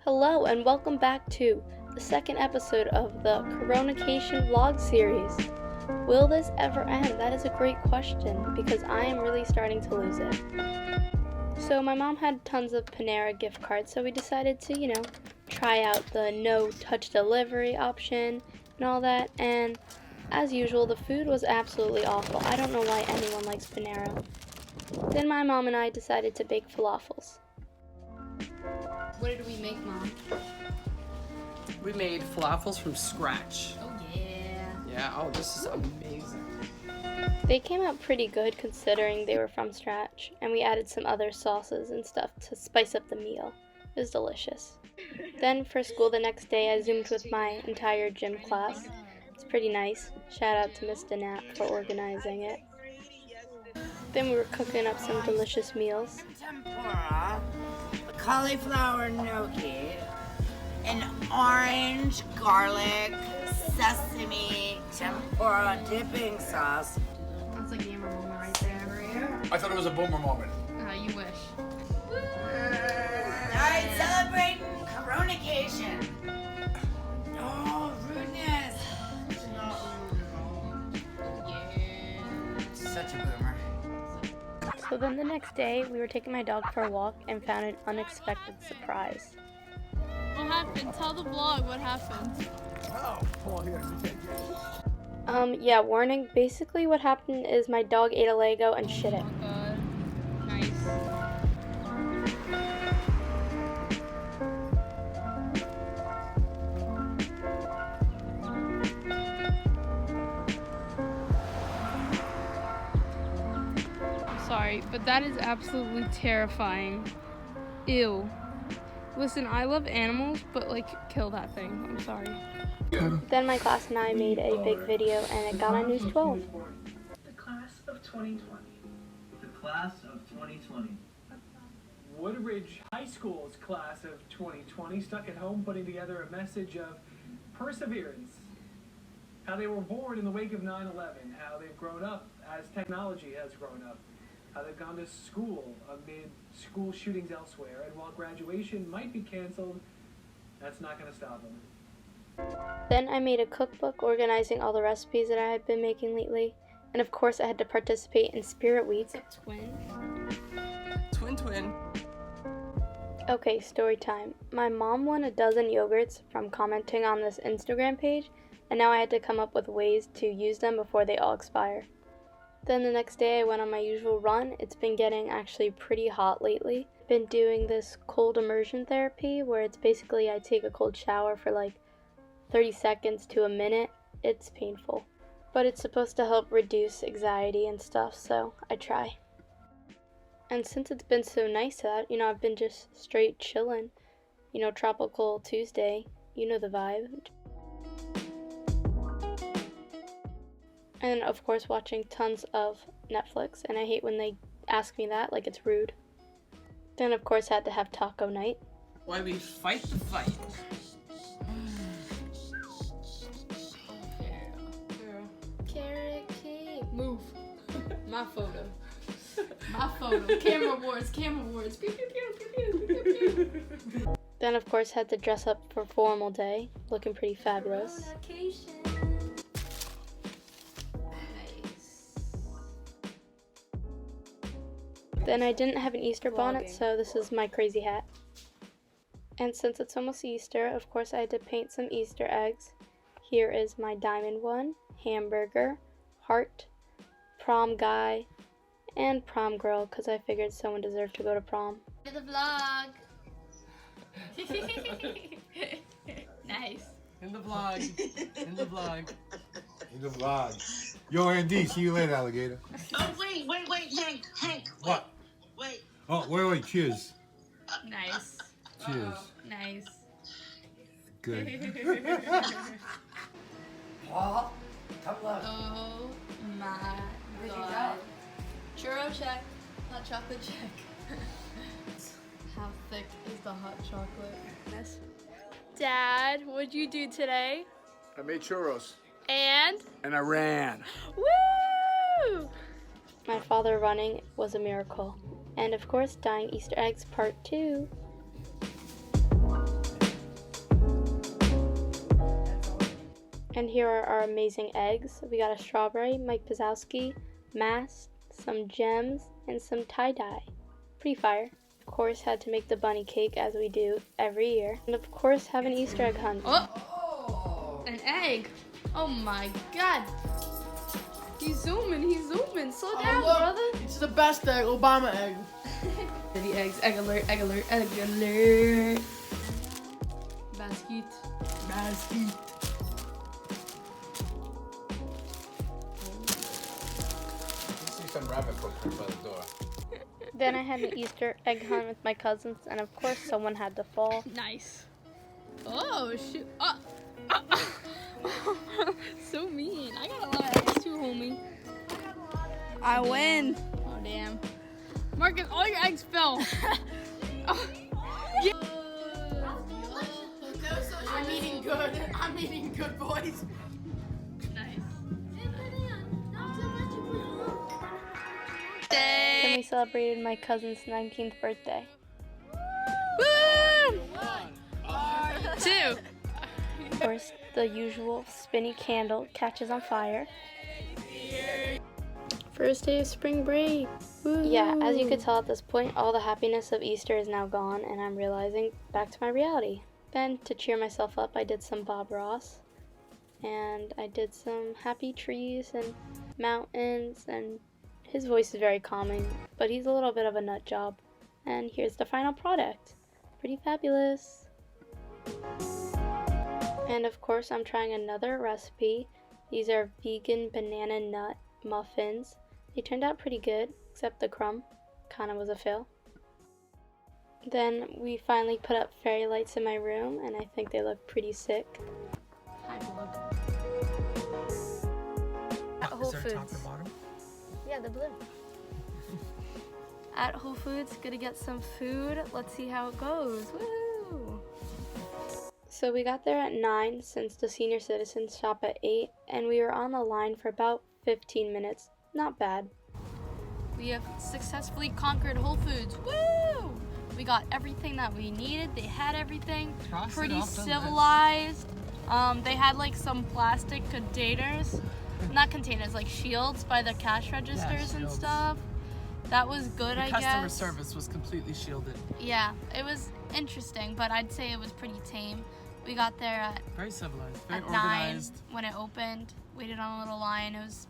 Hello and welcome back to the second episode of the Coronacation vlog series. Will this ever end? That is a great question because I am really starting to lose it. So my mom had tons of Panera gift cards, so we decided to, try out the no touch delivery option and all that, and as usual the food was absolutely awful. I don't know why anyone likes Panera. Then my mom and I decided to bake falafels. What did we make, Mom? We made falafels from scratch. Oh yeah. Yeah, oh this is amazing. They came out pretty good considering they were from scratch, and we added some other sauces and stuff to spice up the meal. It was delicious. Then for school the next day I zoomed with my entire gym class. It's pretty nice. Shout out to Miss Danap for organizing it. Then we were cooking up some delicious meals. Tempura, cauliflower gnocchi, an orange garlic sesame tempura dipping sauce. That's a gamer moment right there. I thought it was a boomer moment. You wish. Alright, celebrating Coronacation. No rudeness. Such a boomer. So then the next day we were taking my dog for a walk and found an unexpected surprise. What happened? Tell the vlog what happened. Yeah, warning. Basically what happened is my dog ate a Lego and shit it. Oh god. Nice. I'm sorry, but that is absolutely terrifying. Ew. Listen, I love animals, but kill that thing. I'm sorry. Then my class and I made a big video and it got on News 12. The class of 2020. The class of 2020. Woodridge High School's class of 2020 stuck at home putting together a message of perseverance. How they were born in the wake of 9/11, how they've grown up as technology has grown up, how they've gone to school amid school shootings elsewhere, and while graduation might be canceled, that's not going to stop them. Then I made a cookbook organizing all the recipes that I had been making lately. And of course I had to participate in Spirit Week. Twin. Okay, story time. My mom won a dozen yogurts from commenting on this Instagram page, and now I had to come up with ways to use them before they all expire. Then the next day I went on my usual run. It's been getting actually pretty hot lately. I've been doing this cold immersion therapy where it's basically I take a cold shower for 30 seconds to a minute. It's painful, but it's supposed to help reduce anxiety and stuff, so I try. And since it's been so nice out, I've been just straight chilling. Tropical Tuesday, you know the vibe. And of course watching tons of Netflix, and I hate when they ask me that, like it's rude. Then of course had to have taco night. Why we fight the fight. Carrot cake. Move. My photo. My photo. Camera awards. Pew, pew, pew, pew, pew, pew, pew. Then of course had to dress up for formal day, looking pretty fabulous. Then I didn't have an Easter bonnet, so this is my crazy hat. And since it's almost Easter, of course I had to paint some Easter eggs. Here is my diamond one, hamburger, heart, prom guy, and prom girl, because I figured someone deserved to go to prom. To the vlog. Nice. In the vlog. In the vlog. Yo, Andy, see you later, alligator. Oh, wait, Hank. What? Wait. Oh, wait, cheers. Nice. Cheers. Nice. Good. Paul, come look. Oh my god. Churro check. Hot chocolate check. How thick is the hot chocolate? Dad, what'd you do today? I made churros. And? And I ran. Woo! My father running was a miracle. And of course, dyeing Easter eggs part 2. And here are our amazing eggs. We got a strawberry, Mike Pazowski, mask, some gems, and some tie-dye. Pretty fire. Of course, had to make the bunny cake as we do every year. And of course, have an Easter egg hunt. Oh, an egg. Oh my God. He's zooming. Slow down, brother. It's the best egg, Obama egg. The eggs. Egg alert, egg alert, egg alert. Basket. You see some rabbit footprints by the door. Then I had an Easter egg hunt with my cousins, and of course, someone had to fall. Nice. Oh, shoot. So mean. I got a lot of eggs too, homie. I win. Oh, damn. Marcus, all your eggs fell. I'm eating good, boys. Nice. Then we celebrated my cousin's 19th birthday. Woo! 2. Of course, the usual spinny candle catches on fire. First day of spring break. Woo. Yeah, as you could tell at this point, all the happiness of Easter is now gone, and I'm realizing back to my reality. Then, to cheer myself up, I did some Bob Ross, and I did some happy trees and mountains, and his voice is very calming, but he's a little bit of a nut job. And here's the final product. Pretty fabulous. And of course, I'm trying another recipe. These are vegan banana nut muffins. They turned out pretty good, except the crumb kind of was a fail. Then we finally put up fairy lights in my room, and I think they look pretty sick. At Whole Foods. Top or bottom? Yeah, the blue. At Whole Foods, gonna get some food. Let's see how it goes. Woo! So we got there at 9 since the senior citizens shop at 8, and we were on the line for about 15 minutes. Not bad. We have successfully conquered Whole Foods. Woo! We got everything that we needed. They had everything. Pretty civilized. They had like some plastic containers. Not containers, like shields by the cash registers and shields. stuff. That was good, I guess. Customer service was completely shielded. Yeah, it was interesting, but I'd say it was pretty tame. We got there at Very civilized, very 9 organized. when it opened. Waited on a little line. It was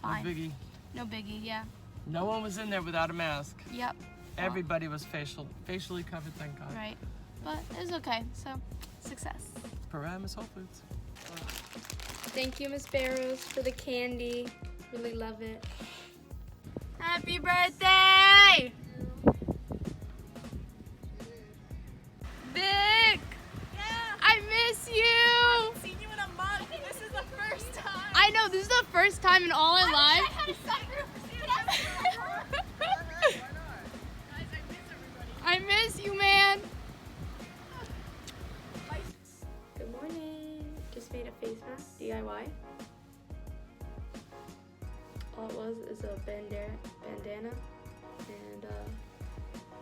fine. No biggie. No biggie, yeah. No one was in there without a mask. Yep. Everybody was facially covered, thank God. Right. But it was okay, so success. Paramus Whole Foods. Thank you, Miss Barrows, for the candy. Really love it. Happy birthday! Vic! Yeah. I miss you! I haven't seen you in a month. This is the first time. I know, this is the first time in all our lives. I had a sunroof. I miss you, man. Good morning. Just made a face mask, DIY. All it was is a bandana and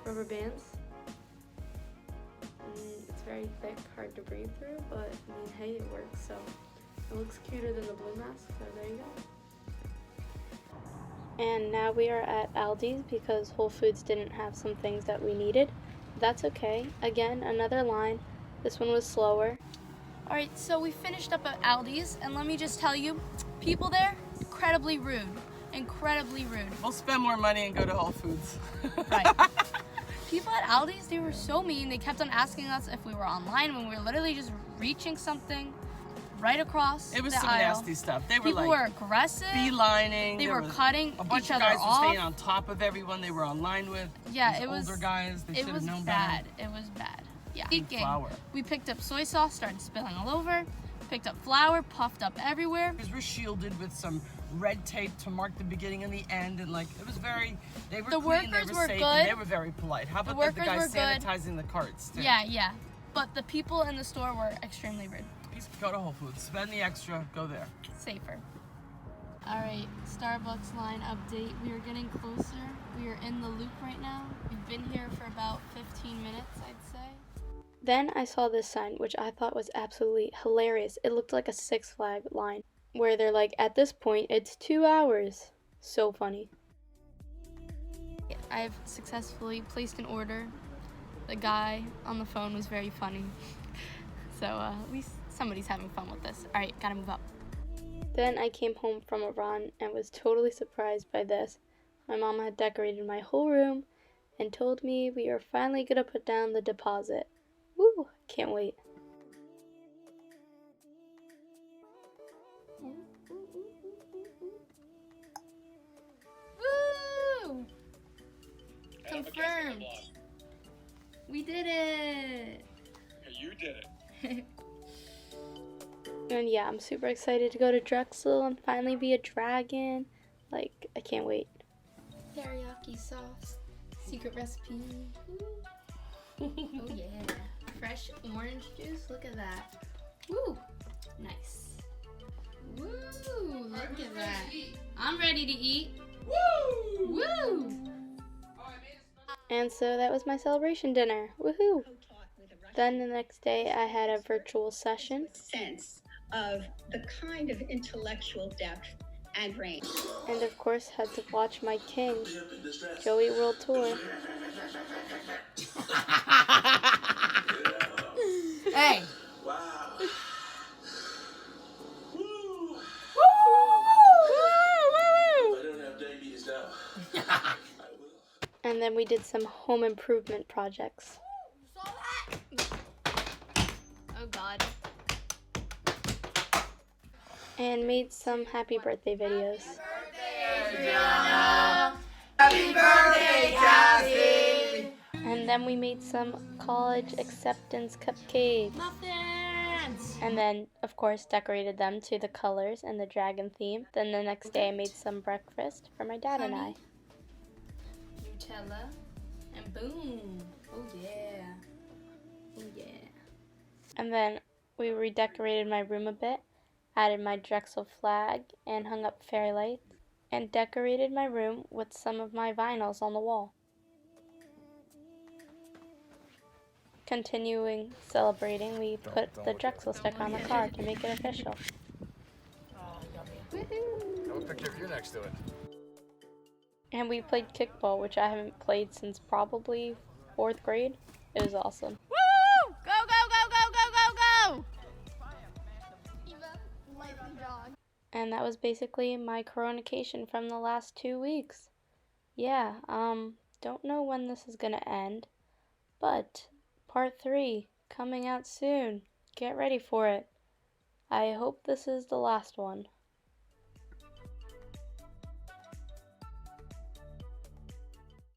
rubber bands. It's very thick, hard to breathe through, but I mean, hey, it works, so it looks cuter than the blue mask, so there you go. And now we are at Aldi's because Whole Foods didn't have some things that we needed. That's okay. Again, another line. This one was slower. All right, so we finished up at Aldi's, and let me just tell you, people there, incredibly rude. Incredibly rude. We'll spend more money and go to Whole Foods. Right. People at Aldi's, they were so mean. They kept on asking us if we were online when we were literally just reaching something right across It was the some aisle. nasty stuff. They were People like were aggressive. beelining. They There were was cutting a bunch each of other guys off. were staying on top of everyone they were online with. Yeah, These it was older guys. They It should have was known bad. better. It was bad. Yeah. Eat flour. We picked up soy sauce, started spilling all over. Picked up flour, puffed up everywhere. Because we're shielded with some red tape to mark the beginning and the end, and like it was very. They were The clean, workers they were safe, good. and they were very polite. How about the workers guys were good. sanitizing the carts? Too? Yeah. But the people in the store were extremely rude. Please go to Whole Foods. Spend the extra. Go there. Safer. All right, Starbucks line update. We are getting closer. We are in the loop right now. We've been here for about 15 minutes, I'd say. Then I saw this sign, which I thought was absolutely hilarious. It looked like a Six Flags line, where they're like, at this point, it's 2 hours. So funny. I've successfully placed an order. The guy on the phone was very funny. So at least somebody's having fun with this. All right, gotta move up. Then I came home from a run and was totally surprised by this. My mom had decorated my whole room and told me we are finally gonna put down the deposit. Woo! Can't wait. Woo! Confirmed. We did it. You did it. And yeah, I'm super excited to go to Drexel and finally be a dragon. Like, I can't wait. Teriyaki sauce. Secret recipe. Oh yeah. Fresh orange juice. Look at that. Woo! Nice. Woo! Look at that. I'm ready to eat. Woo! Woo! And so that was my celebration dinner. Woohoo! Then the next day I had a virtual session. Sense of the kind of intellectual depth and range. And of course had to watch my king, Joey World Tour. Hey! Wow. I don't have diabetes now. And then we did some home improvement projects. Oh God. And made some happy birthday videos. Happy birthday, Cassie! And then we made some college acceptance cupcakes. Muffins! And then, of course, decorated them to the colors and the dragon theme. Then the next day I made some breakfast for my dad and I. Nutella. And boom. Oh yeah. Oh yeah. And then we redecorated my room a bit, added my Drexel flag, and hung up fairy lights, and decorated my room with some of my vinyls on the wall. Continuing celebrating, we put the Drexel sticker on the car to make it official. Have a picture of you next to it. And we played kickball, which I haven't played since probably 4th grade. It was awesome. Woo! Go, go, go, go, go, go, go! And that was basically my coronation from the last 2 weeks. Yeah, don't know when this is gonna end, but part 3 coming out soon. Get ready for it. I hope this is the last one.